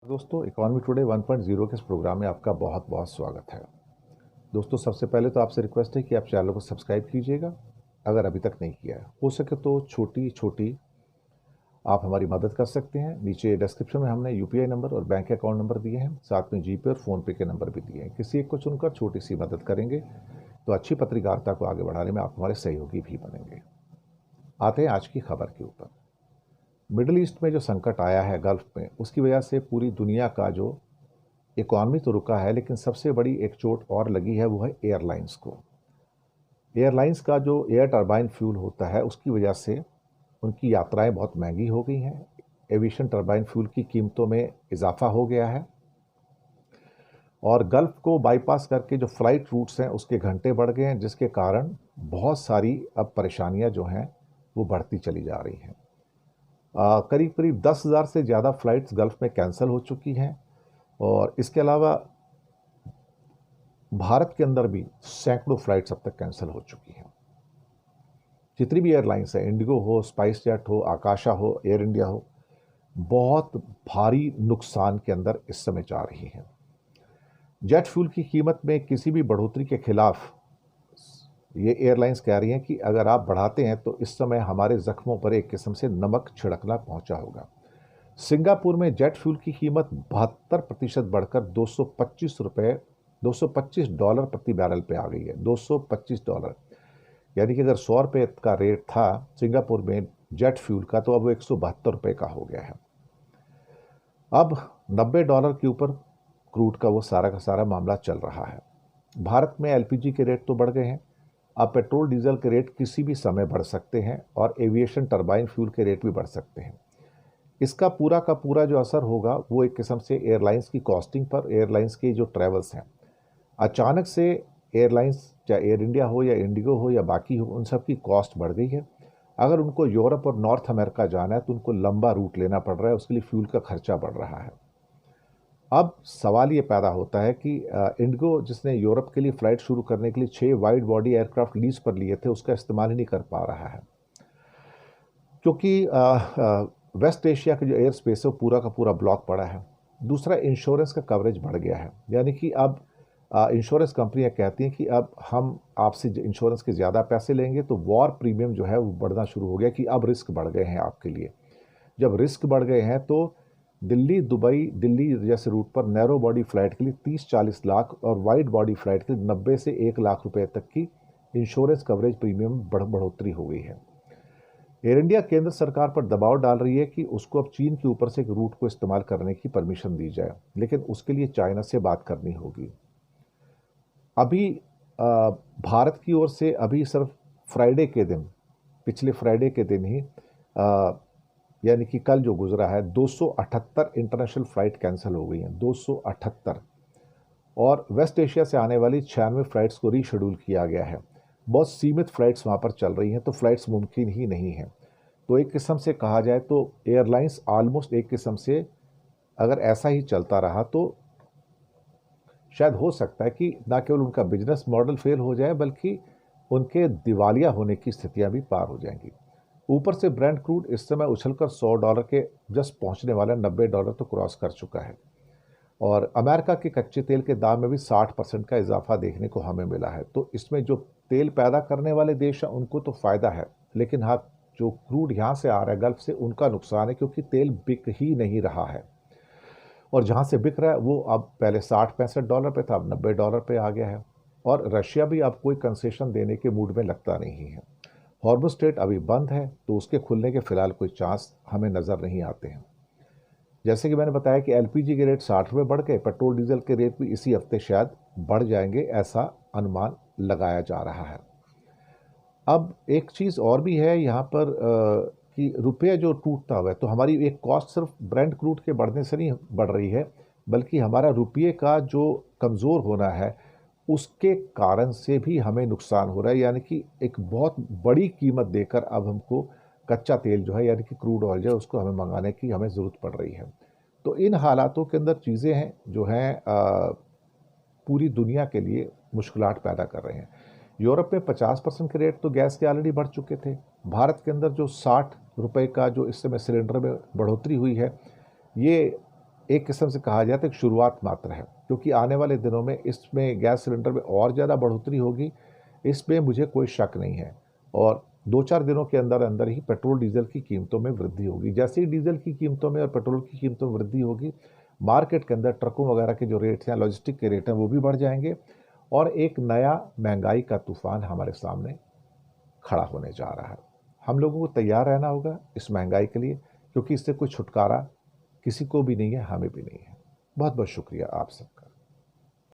दोस्तों, economy today 1.0 के इस प्रोग्राम में आपका बहुत बहुत स्वागत है। दोस्तों, सबसे पहले तो आपसे रिक्वेस्ट है कि आप चैनल को सब्सक्राइब कीजिएगा अगर अभी तक नहीं किया है। हो सके तो छोटी छोटी आप हमारी मदद कर सकते हैं। नीचे डिस्क्रिप्शन में हमने यूपीआई नंबर और बैंक अकाउंट नंबर दिए हैं, साथ में जीपे और फ़ोनपे के नंबर भी दिए हैं। किसी एक को चुनकर छोटी सी मदद करेंगे तो अच्छी पत्रकारिता को आगे बढ़ाने में आप हमारे सहयोगी भी बनेंगे। आते हैं आज की खबर के ऊपर। मिडल ईस्ट में जो संकट आया है गल्फ में, उसकी वजह से पूरी दुनिया का जो इकॉनमी तो रुका है, लेकिन सबसे बड़ी एक चोट और लगी है, वो है एयरलाइंस को। एयरलाइंस का जो एयर टरबाइन फ्यूल होता है, उसकी वजह से उनकी यात्राएं बहुत महंगी हो गई हैं। एविएशन टरबाइन फ्यूल की कीमतों में इजाफा हो गया है और गल्फ को बाईपास करके जो फ्लाइट रूट्स हैं उसके घंटे बढ़ गए हैं, जिसके कारण बहुत सारी अब परेशानियां जो हैं वो बढ़ती चली जा रही हैं। करीब करीब 10,000 से ज़्यादा फ़्लाइट्स गल्फ में कैंसिल हो चुकी हैं और इसके अलावा भारत के अंदर भी सैकड़ों फ्लाइट्स अब तक कैंसिल हो चुकी हैं। जितनी भी एयरलाइंस है, इंडिगो हो, स्पाइस जेट हो, आकाशा हो, एयर इंडिया हो, बहुत भारी नुकसान के अंदर इस समय जा रही हैं। जेट फ्यूल की कीमत में किसी भी बढ़ोतरी के खिलाफ ये एयरलाइंस कह रही हैं कि अगर आप बढ़ाते हैं तो इस समय हमारे जख्मों पर एक किस्म से नमक छिड़कना पहुंचा होगा। सिंगापुर में जेट फ्यूल की कीमत 72% बढ़कर $225 प्रति बैरल पे आ गई है। $225, यानी कि अगर $100 का रेट था सिंगापुर में जेट फ्यूल का, तो अब वो $172 का हो गया है। अब $90 के ऊपर क्रूड का वो सारा का सारा मामला चल रहा है। भारत में एलपीजी के रेट तो बढ़ गए हैं, अब पेट्रोल डीजल के रेट किसी भी समय बढ़ सकते हैं और एविएशन टरबाइन फ्यूल के रेट भी बढ़ सकते हैं। इसका पूरा का पूरा जो असर होगा वो एक किस्म से एयरलाइंस की कॉस्टिंग पर, एयरलाइंस के जो ट्रैवल्स हैं, अचानक से एयरलाइंस चाहे एयर इंडिया हो या इंडिगो हो या बाकी हो, उन सब की कॉस्ट बढ़ गई है। अगर उनको यूरोप और नॉर्थ अमेरिका जाना है तो उनको लंबा रूट लेना पड़ रहा है, उसके लिए फ्यूल का खर्चा बढ़ रहा है। अब सवाल ये पैदा होता है कि इंडिगो, जिसने यूरोप के लिए फ़्लाइट शुरू करने के लिए 6 वाइड बॉडी एयरक्राफ्ट लीज पर लिए थे, उसका इस्तेमाल ही नहीं कर पा रहा है, क्योंकि वेस्ट एशिया का जो एयर स्पेस है वो पूरा का पूरा ब्लॉक पड़ा है। दूसरा, इंश्योरेंस का कवरेज बढ़ गया है, यानी कि अब इंश्योरेंस कंपनियां कहती हैं कि अब हम आपसे इंश्योरेंस के ज़्यादा पैसे लेंगे, तो वॉर प्रीमियम जो है वो बढ़ना शुरू हो गया कि अब रिस्क बढ़ गए हैं आपके लिए। जब रिस्क बढ़ गए हैं तो दिल्ली दुबई दिल्ली जैसे रूट पर नैरो बॉडी फ्लाइट के लिए 30-40 लाख और वाइड बॉडी फ्लाइट के लिए 90 से 1 लाख रुपए तक की इंश्योरेंस कवरेज प्रीमियम बढ़ोतरी हो गई है। एयर इंडिया केंद्र सरकार पर दबाव डाल रही है कि उसको अब चीन के ऊपर से एक रूट को इस्तेमाल करने की परमिशन दी जाए, लेकिन उसके लिए चाइना से बात करनी होगी। अभी भारत की ओर से अभी सिर्फ फ्राइडे के दिन, पिछले फ्राइडे के दिन ही यानी कि कल जो गुजरा है, 278 इंटरनेशनल फ्लाइट कैंसिल हो गई हैं, 278। और वेस्ट एशिया से आने वाली 96 फ्लाइट्स को रीशेड्यूल किया गया है। बहुत सीमित फ्लाइट्स वहाँ पर चल रही हैं, तो फ्लाइट्स मुमकिन ही नहीं हैं। तो एक किस्म से कहा जाए तो एयरलाइंस ऑलमोस्ट एक किस्म से, अगर ऐसा ही चलता रहा तो शायद हो सकता है कि ना केवल उनका बिजनेस मॉडल फेल हो जाए, बल्कि उनके दिवालिया होने की स्थितियां भी पार हो जाएंगी। ऊपर से ब्रेंट क्रूड इस समय उछलकर $100 के जस्ट पहुंचने वाला, $90 तो क्रॉस कर चुका है और अमेरिका के कच्चे तेल के दाम में भी 60% का इजाफा देखने को हमें मिला है। तो इसमें जो तेल पैदा करने वाले देश हैं उनको तो फ़ायदा है, लेकिन हाँ, जो क्रूड यहाँ से आ रहा है गल्फ से, उनका नुकसान है, क्योंकि तेल बिक ही नहीं रहा है और जहाँ से बिक रहा है वो अब पहले $60-65 पे था, अब $90 पे आ गया है। और रशिया भी अब कोई कंसेशन देने के मूड में लगता नहीं है। हॉर्मुज़ स्ट्रेट अभी बंद है, तो उसके खुलने के फिलहाल कोई चांस हमें नज़र नहीं आते हैं। जैसे कि मैंने बताया कि एलपीजी के रेट ₹60 बढ़ गए, पेट्रोल डीजल के रेट भी इसी हफ्ते शायद बढ़ जाएंगे, ऐसा अनुमान लगाया जा रहा है। अब एक चीज़ और भी है यहाँ पर कि रुपये जो टूटता हुआ है, तो हमारी एक कॉस्ट सिर्फ ब्रेंट क्रूड के बढ़ने से नहीं बढ़ रही है, बल्कि हमारा रुपये का जो कमज़ोर होना है उसके कारण से भी हमें नुकसान हो रहा है। यानी कि एक बहुत बड़ी कीमत देकर अब हमको कच्चा तेल जो है, यानी कि क्रूड ऑयल जो है, उसको हमें मंगाने की हमें ज़रूरत पड़ रही है। तो इन हालातों के अंदर चीज़ें हैं जो हैं पूरी दुनिया के लिए मुश्किलात पैदा कर रहे हैं। यूरोप में 50% के रेट तो गैस के ऑलरेडी बढ़ चुके थे। भारत के अंदर जो ₹60 का जो इस समय सिलेंडर में बढ़ोतरी हुई है, ये एक किस्म से कहा जाए तो एक शुरुआत मात्र है, क्योंकि आने वाले दिनों में इसमें गैस सिलेंडर में और ज़्यादा बढ़ोतरी होगी, इसमें मुझे कोई शक नहीं है। और 2-4 दिनों के अंदर अंदर ही पेट्रोल डीज़ल की कीमतों में वृद्धि होगी। जैसे ही डीज़ल की कीमतों में और पेट्रोल की कीमतों में वृद्धि होगी, मार्केट के अंदर ट्रकों वगैरह के जो रेट्स हैं, लॉजिस्टिक के रेट हैं, वो भी बढ़ जाएँगे और एक नया महँगाई का तूफ़ान हमारे सामने खड़ा होने जा रहा है। हम लोगों को तैयार रहना होगा इस महँगाई के लिए, क्योंकि इससे कोई छुटकारा किसी को भी नहीं है, हमें भी नहीं है। बहुत-बहुत शुक्रिया आप सबका।